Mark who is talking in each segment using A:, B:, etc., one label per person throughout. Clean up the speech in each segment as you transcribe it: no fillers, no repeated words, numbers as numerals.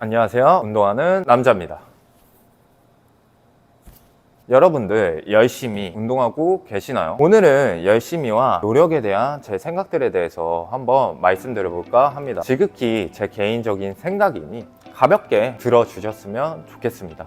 A: 안녕하세요. 운동하는 남자입니다. 여러분들 열심히 운동하고 계시나요? 오늘은 열심히와 노력에 대한 제 생각들에 대해서 한번 말씀드려볼까 합니다. 지극히 제 개인적인 생각이니 가볍게 들어주셨으면 좋겠습니다.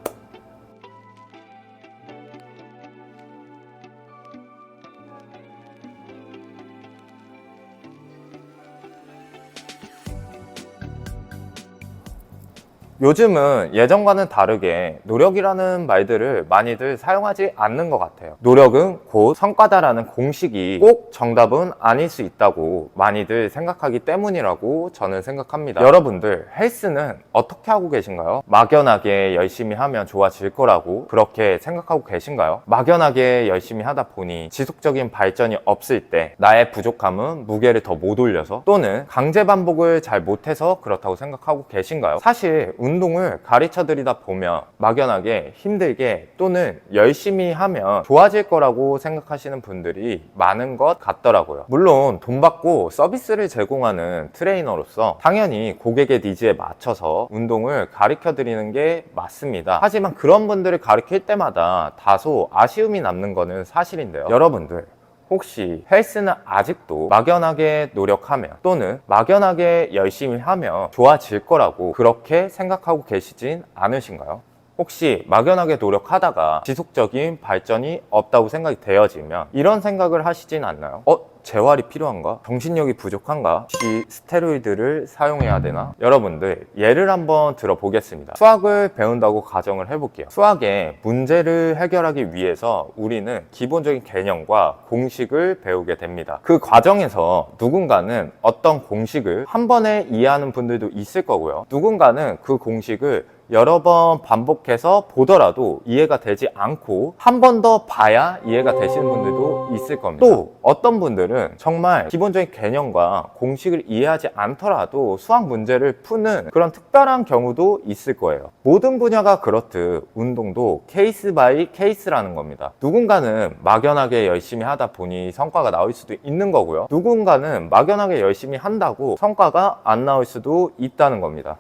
A: 요즘은 예전과는 다르게 노력이라는 말들을 많이들 사용하지 않는 것 같아요. 노력은 곧 성과다라는 공식이 꼭 정답은 아닐 수 있다고 많이들 생각하기 때문이라고 저는 생각합니다. 여러분들 헬스는 어떻게 하고 계신가요? 막연하게 열심히 하면 좋아질 거라고 그렇게 생각하고 계신가요? 막연하게 열심히 하다 보니 지속적인 발전이 없을 때 나의 부족함은 무게를 더 못 올려서 또는 강제 반복을 잘 못해서 그렇다고 생각하고 계신가요? 사실 운동을 가르쳐 드리다 보면 막연하게 힘들게 또는 열심히 하면 좋아질 거라고 생각하시는 분들이 많은 것 같더라고요. 물론 돈 받고 서비스를 제공하는 트레이너로서 당연히 고객의 니즈에 맞춰서 운동을 가르쳐 드리는 게 맞습니다. 하지만 그런 분들을 가르칠 때마다 다소 아쉬움이 남는 거는 사실인데요. 여러분들 혹시 헬스는 아직도 막연하게 노력하면 또는 막연하게 열심히 하면 좋아질 거라고 그렇게 생각하고 계시진 않으신가요? 혹시 막연하게 노력하다가 지속적인 발전이 없다고 생각이 되어지면 이런 생각을 하시진 않나요? 재활이 필요한가? 정신력이 부족한가? 혹시 스테로이드를 사용해야 되나? 여러분들 예를 한번 들어보겠습니다. 수학을 배운다고 가정을 해볼게요. 수학의 문제를 해결하기 위해서 우리는 기본적인 개념과 공식을 배우게 됩니다. 그 과정에서 누군가는 어떤 공식을 한 번에 이해하는 분들도 있을 거고요. 누군가는 그 공식을 여러 번 반복해서 보더라도 이해가 되지 않고 한 번 더 봐야 이해가 되시는 분들도 있을 겁니다. 또 어떤 분들은 정말 기본적인 개념과 공식을 이해하지 않더라도 수학 문제를 푸는 그런 특별한 경우도 있을 거예요. 모든 분야가 그렇듯 운동도 케이스 바이 케이스라는 겁니다. 누군가는 막연하게 열심히 하다 보니 성과가 나올 수도 있는 거고요. 누군가는 막연하게 열심히 한다고 성과가 안 나올 수도 있다는 겁니다.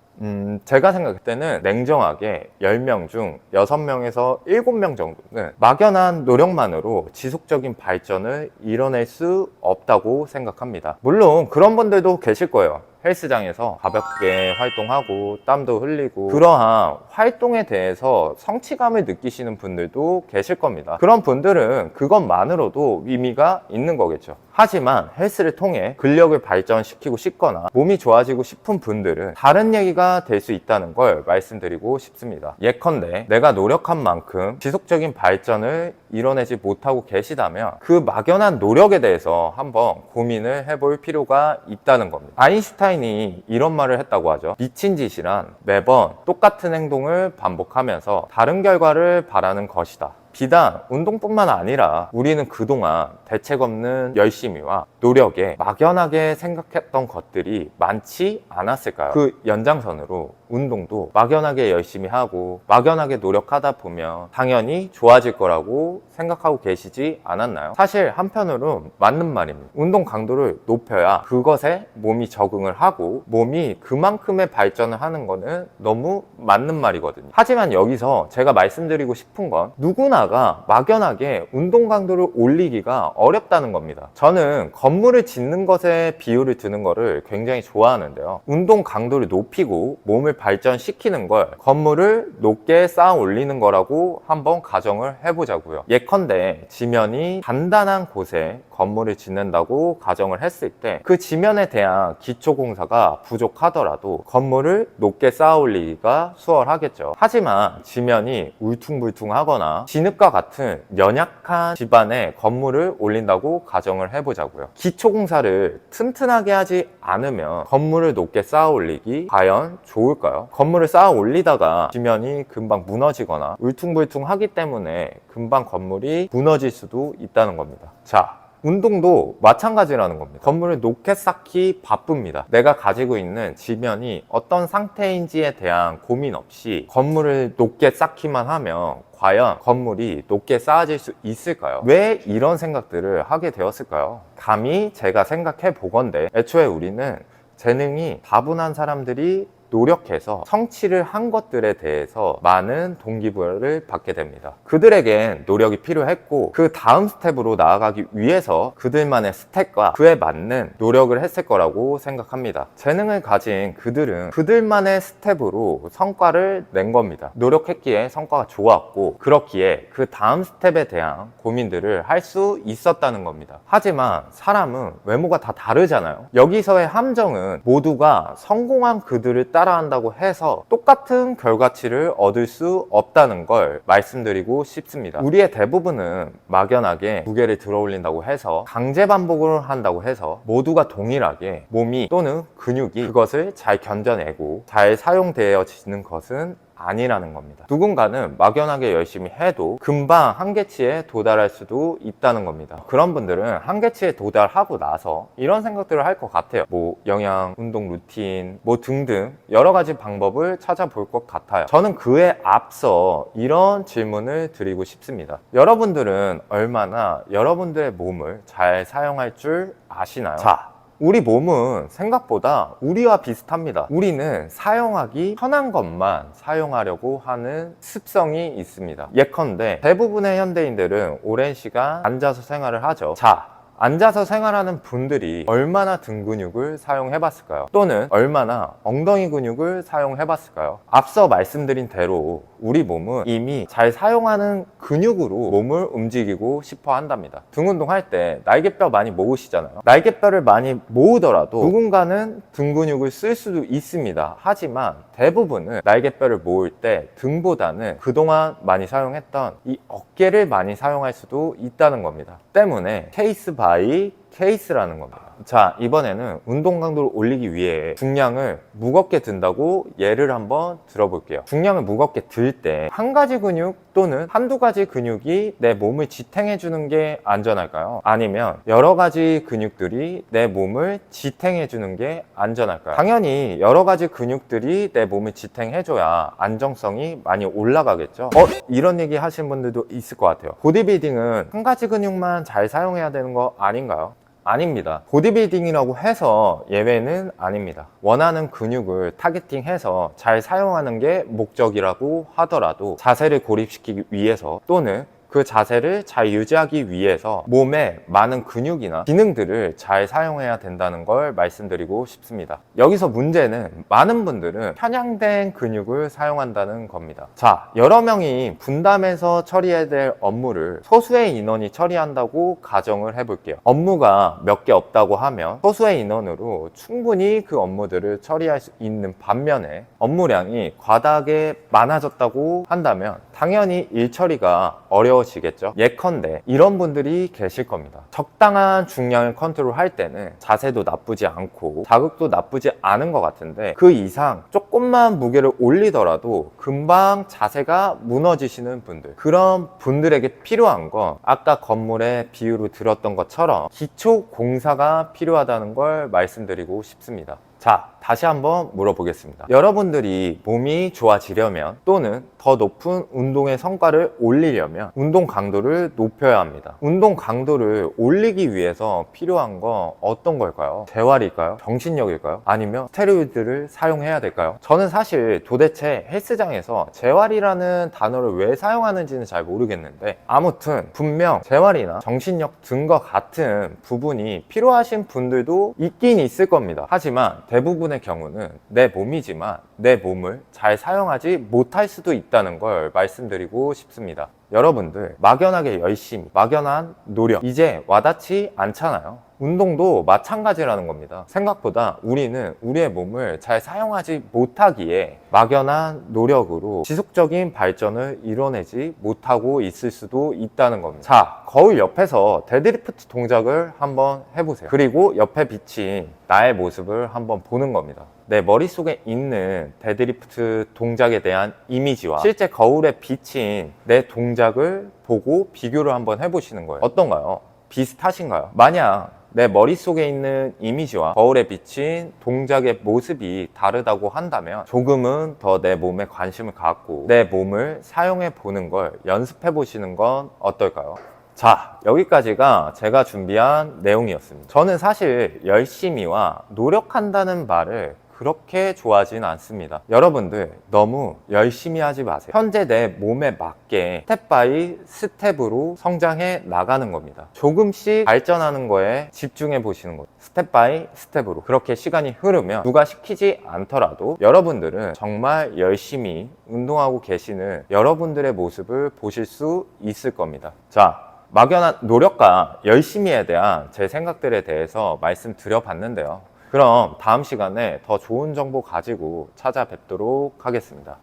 A: 제가 생각할 때는 냉정하게 10명 중 6명에서 7명 정도는 막연한 노력만으로 지속적인 발전을 이뤄낼 수 없다고 생각합니다. 물론 그런 분들도 계실 거예요. 헬스장에서 가볍게 활동하고 땀도 흘리고 그러한 활동에 대해서 성취감을 느끼시는 분들도 계실 겁니다. 그런 분들은 그것만으로도 의미가 있는 거겠죠. 하지만 헬스를 통해 근력을 발전시키고 싶거나 몸이 좋아지고 싶은 분들은 다른 얘기가 될 수 있다는 걸 말씀드리고 싶습니다. 예컨대 내가 노력한 만큼 지속적인 발전을 이뤄내지 못하고 계시다면 그 막연한 노력에 대해서 한번 고민을 해볼 필요가 있다는 겁니다. 아인슈타인이 이런 말을 했다고 하죠. 미친 짓이란 매번 똑같은 행동을 반복하면서 다른 결과를 바라는 것이다. 비단 운동뿐만 아니라 우리는 그동안 대책 없는 열심히와 노력에 막연하게 생각했던 것들이 많지 않았을까요? 그 연장선으로 운동도 막연하게 열심히 하고 막연하게 노력하다 보면 당연히 좋아질 거라고 생각하고 계시지 않았나요? 사실 한편으로 맞는 말입니다. 운동 강도를 높여야 그것에 몸이 적응을 하고 몸이 그만큼의 발전을 하는 거는 너무 맞는 말이거든요. 하지만 여기서 제가 말씀드리고 싶은 건 누구나가 막연하게 운동 강도를 올리기가 어렵다는 겁니다. 저는 건물을 짓는 것에 비유를 드는 거를 굉장히 좋아하는데요. 운동 강도를 높이고 몸을 발전시키는 걸 건물을 높게 쌓아 올리는 거라고 한번 가정을 해보자고요. 예컨대 지면이 단단한 곳에 건물을 짓는다고 가정을 했을 때 그 지면에 대한 기초공사가 부족하더라도 건물을 높게 쌓아 올리기가 수월하겠죠. 하지만 지면이 울퉁불퉁하거나 진흙과 같은 연약한 집안에 건물을 올린다고 가정을 해보자고요. 기초공사를 튼튼하게 하지 않으면 건물을 높게 쌓아 올리기 과연 좋을까요? 건물을 쌓아 올리다가 지면이 금방 무너지거나 울퉁불퉁하기 때문에 금방 건물이 무너질 수도 있다는 겁니다. 자, 운동도 마찬가지라는 겁니다. 건물을 높게 쌓기 바쁩니다. 내가 가지고 있는 지면이 어떤 상태인지에 대한 고민 없이 건물을 높게 쌓기만 하면 과연 건물이 높게 쌓아질 수 있을까요? 왜 이런 생각들을 하게 되었을까요? 감히 제가 생각해 보건대 애초에 우리는 재능이 다분한 사람들이 노력해서 성취를 한 것들에 대해서 많은 동기부여를 받게 됩니다. 그들에겐 노력이 필요했고 그 다음 스텝으로 나아가기 위해서 그들만의 스텝과 그에 맞는 노력을 했을 거라고 생각합니다. 재능을 가진 그들은 그들만의 스텝으로 성과를 낸 겁니다. 노력했기에 성과가 좋았고 그렇기에 그 다음 스텝에 대한 고민들을 할 수 있었다는 겁니다. 하지만 사람은 외모가 다 다르잖아요. 여기서의 함정은 모두가 성공한 그들을 따라한다고 해서 똑같은 결과치를 얻을 수 없다는 걸 말씀드리고 싶습니다. 우리의 대부분은 막연하게 무게를 들어 올린다고 해서 강제 반복을 한다고 해서 모두가 동일하게 몸이 또는 근육이 그것을 잘 견뎌내고 잘 사용되어지는 것은 아니라는 겁니다. 누군가는 막연하게 열심히 해도 금방 한계치에 도달할 수도 있다는 겁니다. 그런 분들은 한계치에 도달하고 나서 이런 생각들을 할 것 같아요. 영양, 운동 루틴, 등등 여러 가지 방법을 찾아볼 것 같아요. 저는 그에 앞서 이런 질문을 드리고 싶습니다. 여러분들은 얼마나 여러분들의 몸을 잘 사용할 줄 아시나요? 자, 우리 몸은 생각보다 우리와 비슷합니다. 우리는 사용하기 편한 것만 사용하려고 하는 습성이 있습니다. 예컨대 대부분의 현대인들은 오랜 시간 앉아서 생활을 하죠. 자, 앉아서 생활하는 분들이 얼마나 등 근육을 사용해 봤을까요? 또는 얼마나 엉덩이 근육을 사용해 봤을까요? 앞서 말씀드린 대로 우리 몸은 이미 잘 사용하는 근육으로 몸을 움직이고 싶어 한답니다. 등 운동할 때 날개뼈 많이 모으시잖아요. 날개뼈를 많이 모으더라도 누군가는 등 근육을 쓸 수도 있습니다. 하지만 대부분은 날개뼈를 모을 때 등보다는 그동안 많이 사용했던 이 어깨를 많이 사용할 수도 있다는 겁니다. 때문에 케이스 바이 케이스라는 겁니다. 자, 이번에는 운동 강도를 올리기 위해 중량을 무겁게 든다고 예를 한번 들어볼게요. 중량을 무겁게 들 때 한 가지 근육 또는 한두 가지 근육이 내 몸을 지탱해 주는 게 안전할까요? 아니면 여러 가지 근육들이 내 몸을 지탱해 주는 게 안전할까요? 당연히 여러 가지 근육들이 내 몸을 지탱해 줘야 안정성이 많이 올라가겠죠. 이런 얘기 하시는 분들도 있을 것 같아요. 보디빌딩은 한 가지 근육만 잘 사용해야 되는 거 아닌가요? 아닙니다. 보디빌딩이라고 해서 예외는 아닙니다. 원하는 근육을 타겟팅해서 잘 사용하는 게 목적이라고 하더라도 자세를 고립시키기 위해서 또는 그 자세를 잘 유지하기 위해서 몸에 많은 근육이나 기능들을 잘 사용해야 된다는 걸 말씀드리고 싶습니다. 여기서 문제는 많은 분들은 편향된 근육을 사용한다는 겁니다. 자, 여러 명이 분담해서 처리해야 될 업무를 소수의 인원이 처리한다고 가정을 해볼게요. 업무가 몇 개 없다고 하면 소수의 인원으로 충분히 그 업무들을 처리할 수 있는 반면에 업무량이 과다하게 많아졌다고 한다면 당연히 일 처리가 어려워지겠죠. 예컨대 이런 분들이 계실 겁니다. 적당한 중량을 컨트롤할 때는 자세도 나쁘지 않고 자극도 나쁘지 않은 것 같은데 그 이상 조금만 무게를 올리더라도 금방 자세가 무너지시는 분들, 그런 분들에게 필요한 건 아까 건물의 비유로 들었던 것처럼 기초 공사가 필요하다는 걸 말씀드리고 싶습니다. 자, 다시 한번 물어보겠습니다. 여러분들이 몸이 좋아지려면 또는 더 높은 운동의 성과를 올리려면 운동 강도를 높여야 합니다. 운동 강도를 올리기 위해서 필요한 건 어떤 걸까요? 재활일까요? 정신력일까요? 아니면 스테로이드를 사용해야 될까요? 저는 사실 도대체 헬스장에서 재활이라는 단어를 왜 사용하는지는 잘 모르겠는데 아무튼 분명 재활이나 정신력 등과 같은 부분이 필요하신 분들도 있긴 있을 겁니다. 하지만 대부분의 경우는 내 몸이지만 내 몸을 잘 사용하지 못할 수도 있다는 걸 말씀드리고 싶습니다. 여러분들 막연하게 열심히, 막연한 노력 이제 와닿지 않잖아요. 운동도 마찬가지라는 겁니다. 생각보다 우리는 우리의 몸을 잘 사용하지 못하기에 막연한 노력으로 지속적인 발전을 이뤄내지 못하고 있을 수도 있다는 겁니다. 자, 거울 옆에서 데드리프트 동작을 한번 해보세요. 그리고 옆에 비친 나의 모습을 한번 보는 겁니다. 내 머릿속에 있는 데드리프트 동작에 대한 이미지와 실제 거울에 비친 내 동작을 보고 비교를 한번 해보시는 거예요. 어떤가요? 비슷하신가요? 만약 내 머릿속에 있는 이미지와 거울에 비친 동작의 모습이 다르다고 한다면 조금은 더 내 몸에 관심을 갖고 내 몸을 사용해 보는 걸 연습해 보시는 건 어떨까요? 자, 여기까지가 제가 준비한 내용이었습니다. 저는 사실 열심히와 노력한다는 말을 그렇게 좋아하진 않습니다. 여러분들 너무 열심히 하지 마세요. 현재 내 몸에 맞게 스텝 바이 스텝으로 성장해 나가는 겁니다. 조금씩 발전하는 거에 집중해 보시는 거예요. 스텝 바이 스텝으로. 그렇게 시간이 흐르면 누가 시키지 않더라도 여러분들은 정말 열심히 운동하고 계시는 여러분들의 모습을 보실 수 있을 겁니다. 자, 막연한 노력과 열심히에 대한 제 생각들에 대해서 말씀드려 봤는데요. 그럼 다음 시간에 더 좋은 정보 가지고 찾아뵙도록 하겠습니다.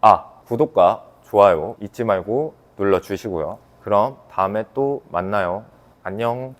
A: 구독과 좋아요 잊지 말고 눌러주시고요. 그럼 다음에 또 만나요. 안녕.